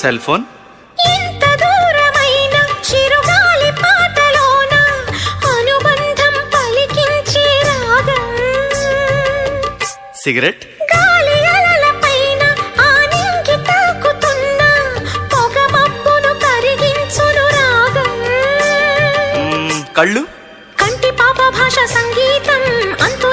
Cell phone. ఎంత దూరమైన చిరుగాలి పాటలోన అనుబంధం పలికించే రాగం. సిగరెట్. గాలి అలలపైన ఆనింగి తాకుతున్న పొగ మబ్బును కరిగించును రాగం. కళ్ళు. కంటి పాప భాష సంగీతం అంతు